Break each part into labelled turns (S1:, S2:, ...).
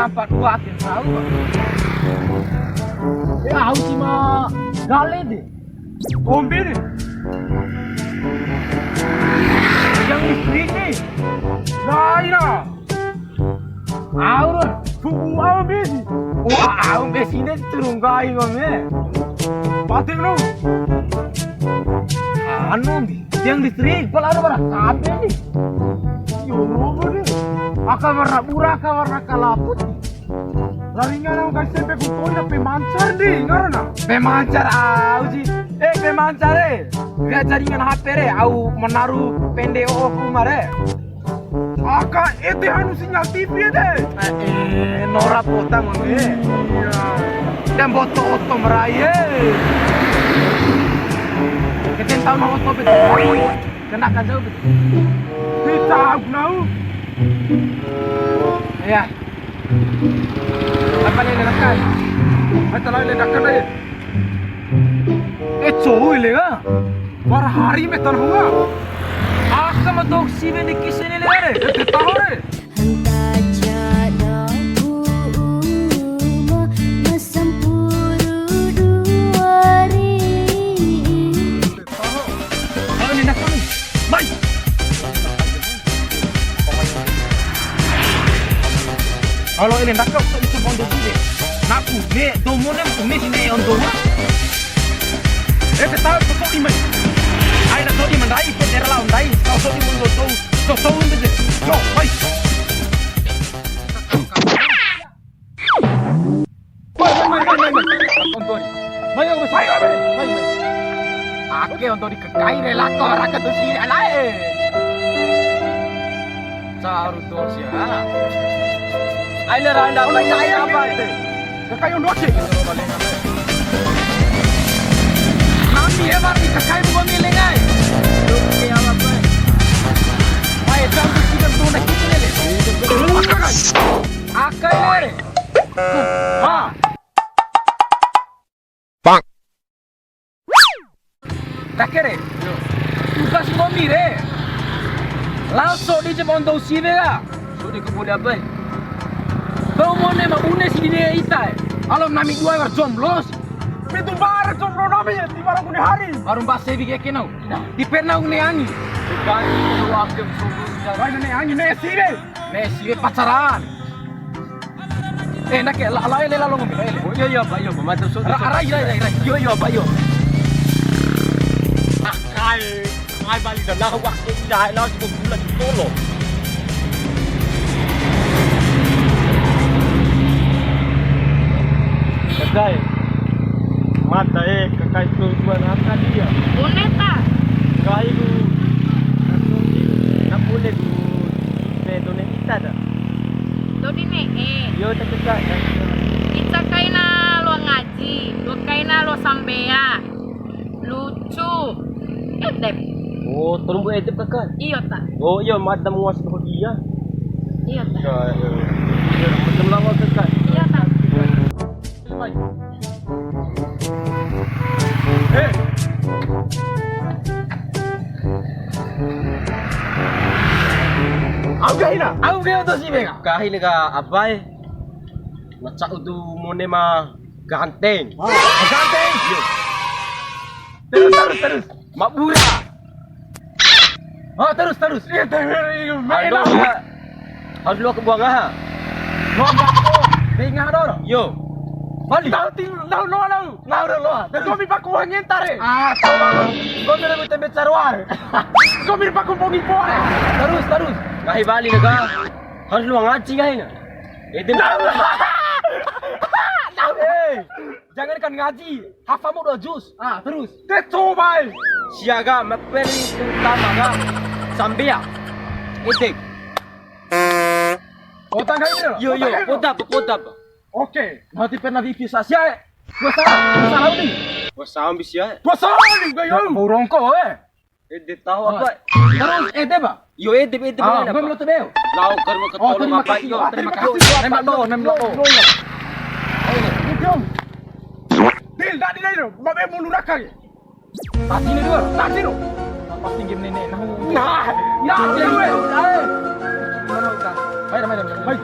S1: empat dua akhir tahu. Aku cuma gale deh. Bombe deh. Yang listrik nih. Naira. Aurun. Fugu au besi. Wah, au besi deh turun gai ngomnya. Pating lu. Anu nih. Yang listrik pelar bara kape nih. Yo deh. Aka warna burah, aka warna kalaput. Larinya nang kasih sampai kutoi na pemancar deh, ngarana. Pemancar au sih. Pemancar Gak jaringan HP re, au menaruh pendek kumare. Aka itu anu sinyal TV deh. Norak potang nih. Iya. Dan boto-boto meraya. Kita tahu mau otot betul. Kena kan jauh betul. Kita nau. Ya. Apa yang ledakan? Apa yang ledakan aja? Coy lega. Par hari में तन हुआ आग का मतलब सीवे ने किसी ने ले रे ताहो रे kalau ini nak kau itu bondo sini naku ne domone me sini ondo tahu betul iman ai nak tahu iman dai itu derla undai kau tahu iman tahu undai yo baik mai ake untuk dikekai rela kau rakyat tu sini alai saru dos ya ai le randa mai ai apa itu kekai untuk sih Nami hebat nih kakak ibu pemilih guys. Oke apa? Ayo jangan kita tuh nak kita lele. Akai lele. Ah. Bang. Tak kere. Tugas momi re. Langsung di jempol untuk si bega. Sudah kemudian apa? Kau mau nema une si dia itai. Alam nami dua berjomblos. Itu baru jomblo namanya di barang kuni hari. Baru bahasa bikin kenau. Di pernah uni ani. Bukan itu akhir jomblo. Jangan uni ani Messi deh. Messi pacaran. Nak lalai lela lo ngomong. Yo pak yo. Macam so. Rai. Yo pak yo. Ai balik dah lah waktu dah lah cukup bulan tolong. Kedai. Mata kakak itu buat apa dia?
S2: Boneta.
S1: Kakak itu nak boleh tu donate kita dah.
S2: Doni
S1: Yo tak kakak.
S2: Kita kaina lo ngaji, lo kaina lo sambea. Lucu. Edep.
S1: Oh, terumbu edep kakak.
S2: Iya tak?
S1: Oh iya, madam muas tu dia.
S2: Iya tak?
S1: Ya, macam lama kakak.
S2: Iya tak? Aku kaya tu si Bega. Kahit ka abay. Macak tu mone ma ganteng. Ganteng. Terus. Mabura. Terus. Harus lu ke buang ha. Lomba ko. Tinggal doro. Yo. Balik. Tahu lo. Kami pakai uang entare. Tahu. Kami nak tempat carwar. Kami pakai uang impor. Terus. Kahit balik ka. Harus lu ngaji kahit na. Jangan kan ngaji. Hafamu udah jus. Terus. Teto bay. Siaga mapeli utama ka. Sambia. Itik. Potang kahit Yo. Potap. Oke, nanti pernah dipisah siya. Gua salah ni. Gua salah bisya. Gua salah ni gayo. Burong ko tahu apa? Terus ba? Yo edep Ah,
S1: gua belum tahu. Lau karma ketolong apa yo. Terima kasih. Nembak lo. Dil, dah lo. Babe mulu rakai. Tadi ni dulu. Pasti game nenek nah. Nah, Baik.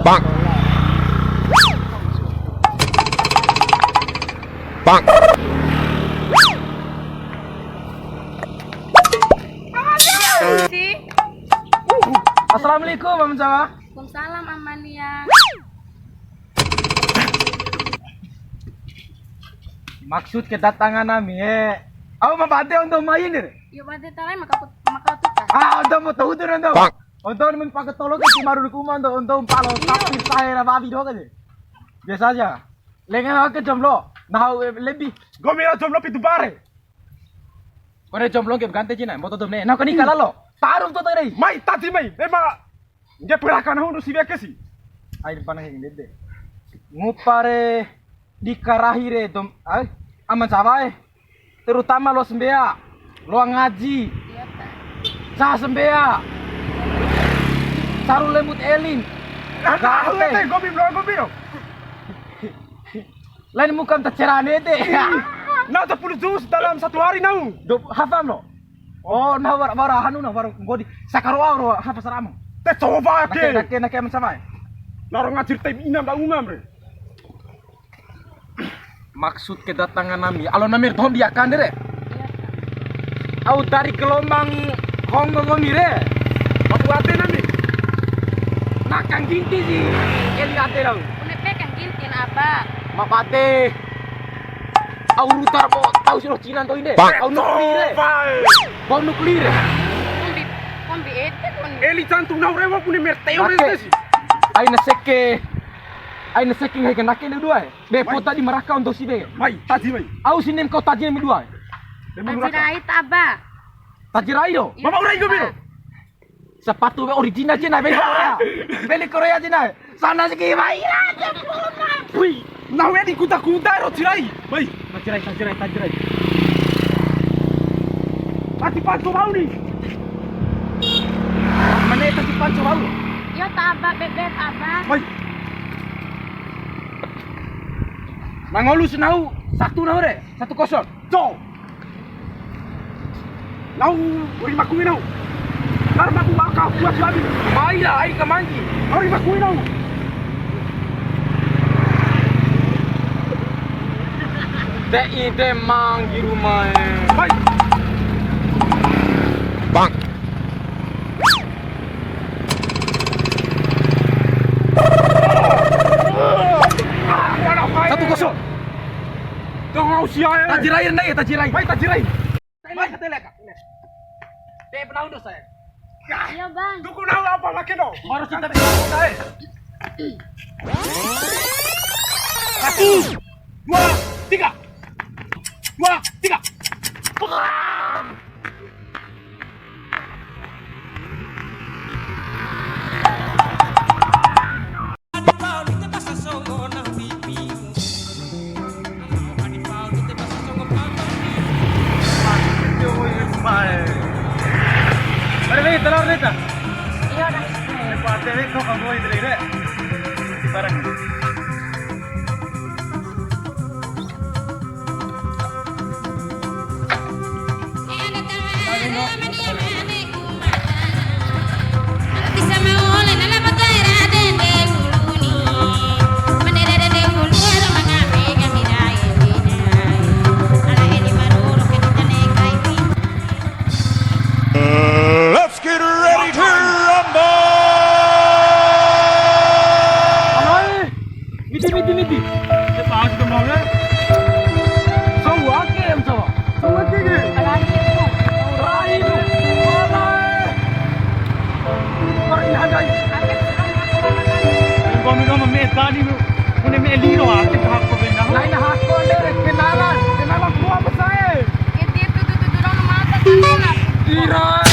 S3: Bang. Bang.
S4: sih.
S2: Assalamualaikum Mama Jawa.
S4: Waalaikumsalam Amalia.
S2: Maksud kedatangan kami aku mabate untuk main deh.
S4: Yuk bade tarai maka tuka.
S2: Untuk mau tahu tuh untuk.
S3: Bang.
S2: Untuk pakai tolong ke maru kuma untuk palo tapi saya na babi doang aja. Biasa aja. Lengan aku jomblo. Nah lebih.
S1: Gomira jomblo pitu bare.
S2: Kore jomblo ke ganti cina. Mau tutup nih. Nah kau nikah lo. Taruh tuh tadi.
S1: Mai tadi mai. Ema. Dia perakan aku si kesi.
S2: Air panas yang gede. Ngupare dikarahire dom. Aman sabai. Terutama lo sembea. Lo ngaji.
S4: Iya tak.
S2: Sah sembea. Saru lemut elin.
S1: Aku teh gomiro.
S2: Lain muka tak cerane deh.
S1: Nah 10 juz dalam 1 hari nau.
S2: Hafam lo. Oh, nah bara hanu nah bara godi. Sakaroa ro hafas ramang.
S1: Teh coba ke.
S2: Nak sama.
S1: Narong ngajir teh inam da ungam bre.
S2: Maksud kedatangan nami, alon namir tom biakan deh. Au dari gelombang Hongkong mire.
S1: Waktu ate nami.
S2: Nakang ginti sih. Eli ate dong.
S4: Une pekan gintin apa?
S2: Mapate. Au rutar mo tahu sih lo Cina to ini.
S3: Bang.
S2: Au nuklir. Bom nuklir.
S4: Kombi ete kon.
S1: Eli cantung nau rewa pune merteo res.
S2: Aina seke ngai kena kene dua. Bepo tadi meraka untuk si be.
S1: Mai tadi mai.
S2: Au sinem kau tadi mi dua.
S4: Tajirai taba.
S2: Tajirai do.
S1: Mama urai gomiro.
S2: Sepatu original Cina beli Korea. Beli Korea Cina. Sana segi mai.
S1: Wih, nau edi kuda ro tirai. Mai.
S2: Tajirai.
S1: Ati panco mau ni.
S2: Mana itu si panco baru?
S4: Yo taba bebet apa?
S1: Mai.
S2: Mangolus nau 1-0 re. 1-0.
S1: Jo. Nau uri makui nau. Nar maku maka buat lagi.
S2: Mai lah ai kemangi.
S1: Uri makui nau.
S2: Dek ide mang di rumah.
S1: Mai.
S3: Bang.
S1: Satu kosong. Kau sia ya.
S2: Tajirai rendah ya tajirai.
S1: Mai tajirai.
S2: Mai katelek. Dek pernah undur saya.
S4: Iya bang.
S1: Tuku nau apa lagi no?
S2: Baru kita bisa saya.
S1: 1, 2, 3. 2, 3.
S2: Mari telur neta.
S4: Iya dah.
S2: Pate ve kau kamu itu deh. Barang.
S3: Let's get ready to rumble.
S2: Miti.
S1: Cepat kita mau ya.
S2: Semua game semua.
S1: Semua tinggi.
S4: Alagi itu.
S2: Rahim. Mari hadai.
S4: Akeh sudah aku makan.
S1: Gomiro memeta ni. Pune meliro ate kahak ko benda.
S2: Lain hakko deh kenalan semua besar.
S4: Itu orang mata kan.
S2: Irai.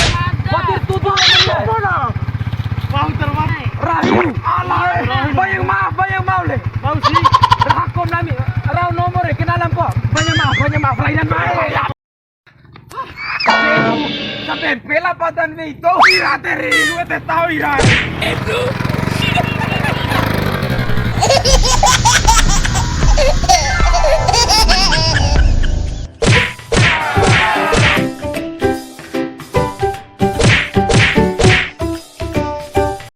S2: Batir tutup dia.
S1: Mana? Mau termat.
S2: Rahim. Alai. Bayang maaf le.
S1: Mau sih.
S2: Hakko nami. Rau nomor kenalan kok. Banyak maaf. Lainan maaf. Sampai pela padan itu.
S1: Ira teri, lu te tahu ira.
S2: Itu